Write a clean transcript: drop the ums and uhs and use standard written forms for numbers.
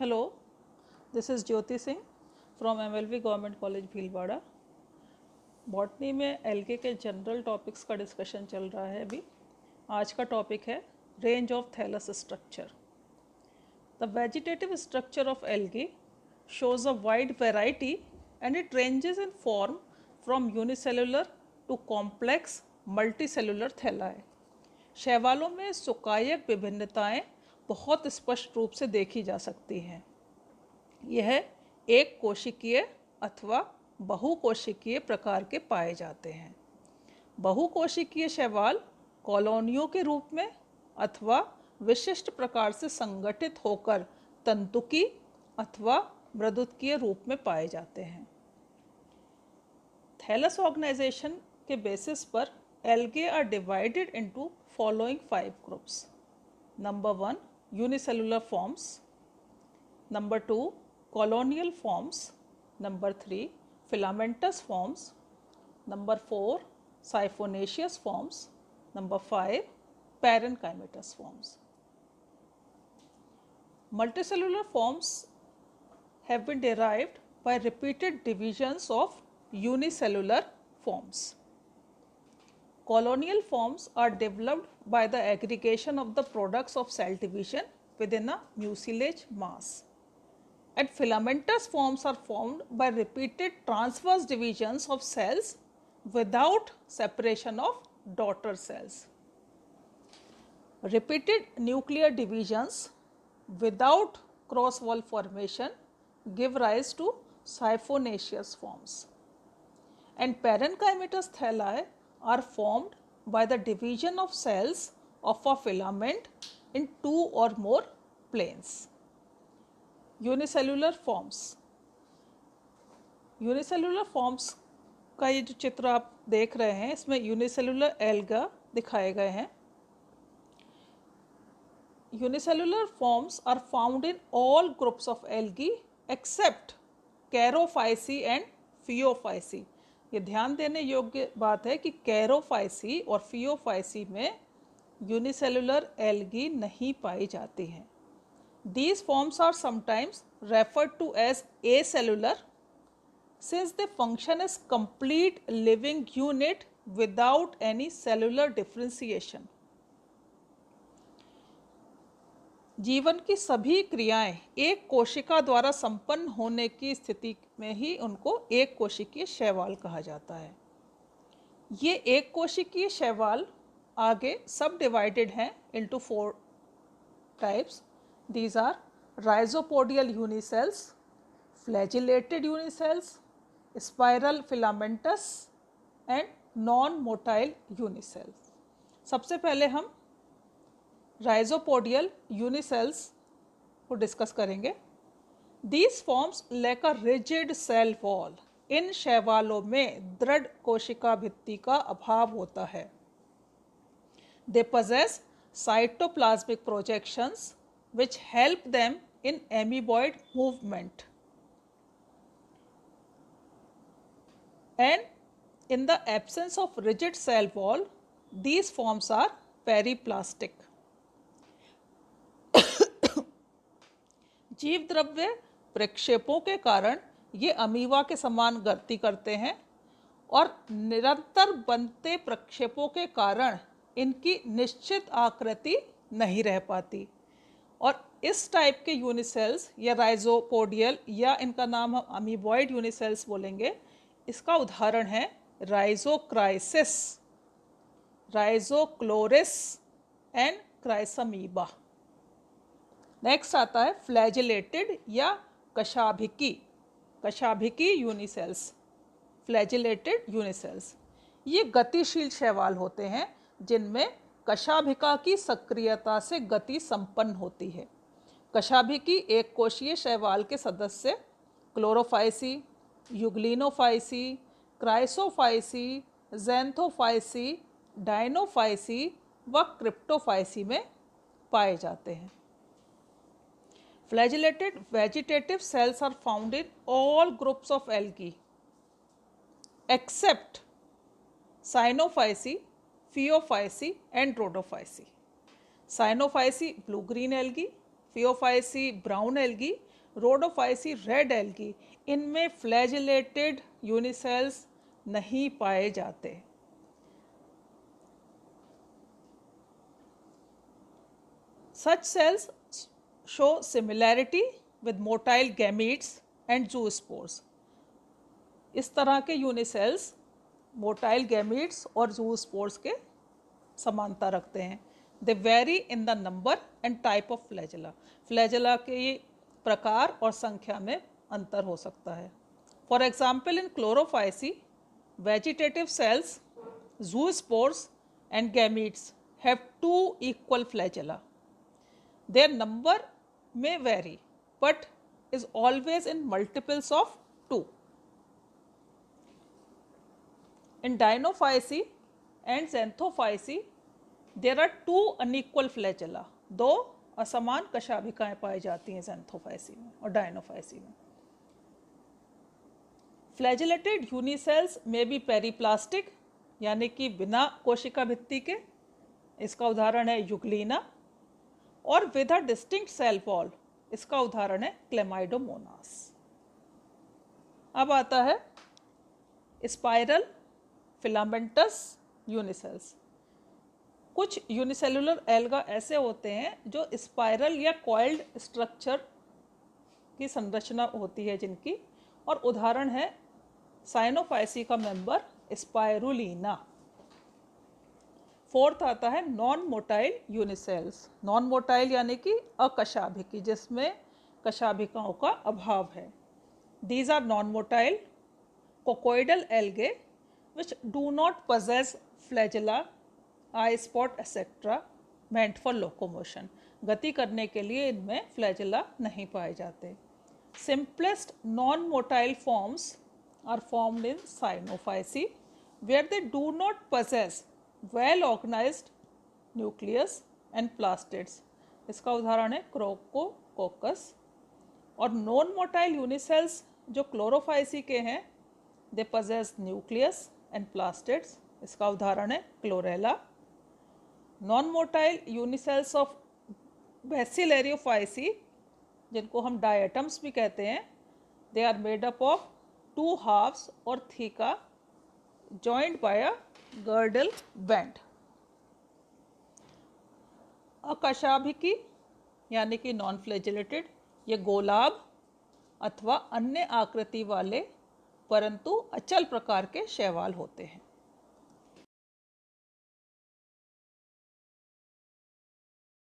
Hello, this is Jyoti Singh from MLV government college Bhilwara. Botany में algae के general topics का discussion चल रहा है अभी। आज का टॉपिक है range of thallus structure. The vegetative structure of algae shows a wide variety and it ranges in form from unicellular to complex multicellular thalli। शैवालों में सुकायक विभिन्नताएं बहुत स्पष्ट रूप से देखी जा सकती हैं। यह एक कोशिकीय अथवा बहुकोशिकीय प्रकार के पाए जाते हैं। बहुकोशिकीय शैवाल कॉलोनियों के रूप में अथवा विशिष्ट प्रकार से संगठित होकर तंतुकी अथवा मृदुत्कीय रूप में पाए जाते हैं। थैलस ऑर्गेनाइजेशन के बेसिस पर algae are divided into following 5 groups. Number 1 unicellular forms, number 2 colonial forms, number 3 filamentous forms, number 4 siphonaceous forms, number 5 parenchymatous forms। Multicellular forms have been derived by repeated divisions of unicellular forms। Colonial forms are developed by the aggregation of the products of cell division within a mucilage mass, and filamentous forms are formed by repeated transverse divisions of cells without separation of daughter cells। Repeated nuclear divisions without cross wall formation give rise to siphonaceous forms, and parenchymatous thalli are formed by the division of cells of a filament in 2 or more planes। Unicellular forms, unicellular forms का ये जो चित्र आप देख रहे हैं इसमें unicellular alga दिखाए गए हैं। Unicellular forms are found in all groups of algae except Charophyceae and Phaeophyceae. ये ध्यान देने योग्य बात है कि कैरोफाइसी और फियोफाइसी में यूनिसेलुलर एल्गी नहीं पाई जाती हैं। These forms are sometimes referred to as acellular since they function as complete living unit without any cellular differentiation। जीवन की सभी क्रियाएं एक कोशिका द्वारा संपन्न होने की स्थिति में ही उनको एक कोशिकीय शैवाल कहा जाता है। ये एक कोशिकीय शैवाल आगे सब डिवाइडेड हैं into 4 types. These are rhizopodial unicells, flagellated unicells, spiral filamentous and non-motile unicells। सबसे पहले हम rhizopodial unicells को डिस्कस करेंगे। These forms lack a rigid cell wall। इन शैवालों में दृढ़ कोशिका भित्ति का अभाव होता है। They possess cytoplasmic projections which help them in amoeboid movement, and in the absence of rigid cell wall these forms are periplastic। जीव द्रव्य प्रक्षेपों के कारण ये अमीबा के समान गति करते हैं और निरंतर बनते प्रक्षेपों के कारण इनकी निश्चित आकृति नहीं रह पाती। और इस टाइप के यूनिसेल्स या राइजोपोडियल या इनका नाम हम अमीबॉइड यूनिसेल्स बोलेंगे। इसका उदाहरण है राइजोक्राइसिस, राइजोक्लोरिस एंड क्राइसमीबा। नेक्स्ट आता है फ्लैजिलेटेड या कशाभिकी, कशाभिकी यूनिसेल्स, फ्लैजिलेटेड यूनिसेल्स। ये गतिशील शैवाल होते हैं जिनमें कशाभिका की सक्रियता से गति संपन्न होती है। कशाभिकी एक कोशीय शैवाल के सदस्य क्लोरोफाइसी, युग्लिनोफाइसी, क्राइसोफाइसी, ज़ैंथोफाइसी, डाइनोफाइसी व क्रिप्टोफाइसी में पाए जाते हैं। Flagellated vegetative cells are found in all groups of algae except Cyanophyceae, Phaeophyceae and Rhodophyceae. Cyanophyceae blue green algae, Phaeophyceae brown algae, Rhodophyceae red algae, इनमें फ्लैजिलेटेड यूनिसेल्स नहीं पाए जाते। Such cells show similarity with motile gametes and zoospores. इस तरह के unicells motile gametes और zoospores के समानता रखते हैं। They vary in the number and type of flagella. Flagella के प्रकार और संख्या में अंतर हो सकता है। For example in Chlorophyceae vegetative cells, zoospores and gametes have 2 equal flagella. Their number may vary but is always in multiples of 2. In Dinophysi and Xanthophysi there are 2 unequal flagella, 2 असमान कशाभिकाएं पाई जाती हैं Xanthophysi में और Dinophysi में। Flagellated unicells may be periplastic यानी कि बिना कोशिका भित्ति के, इसका उदाहरण है यूग्लिना, और with a distinct cell wall, इसका उदाहरण है क्लेमाइडोमोनास। अब आता है स्पाइरल फिलामेंटस यूनिसेल्स। कुछ यूनिसेलुलर एल्गा ऐसे होते हैं जो स्पाइरल या कॉइल्ड स्ट्रक्चर की संरचना होती है जिनकी, और उदाहरण है साइनोफाइसी का मेंबर स्पाइरुलिना। फोर्थ आता है non motile unicells. Non motile यानी कि अकशाभिकी, जिसमें कशाभिकाओं का अभाव है। These are non motile coccoidal algae which do not possess flagella, eye spot etcetera meant for locomotion। गति करने के लिए इनमें फ्लैजेला नहीं पाए जाते। Simplest non motile forms are formed in Cyanophyceae where they do not possess well organised nucleus and plastids, इसका उदाहरण है क्रोकोकोकस। और नॉन मोटाइल यूनिसेल्स जो क्लोरोफाइसी के हैं, they possess nucleus and plastids, इसका उदाहरण है Chlorella. Non motile unicells of Bacillariophyceae, जिनको हम डायटम्स भी कहते हैं, they are made up of 2 halves और theca joined by a girdle band। अकशाभिकी यानी कि नॉन फ्लैजिलेटेड, ये गोलाभ अथवा अन्य आकृति वाले परंतु अचल प्रकार के शैवाल होते हैं।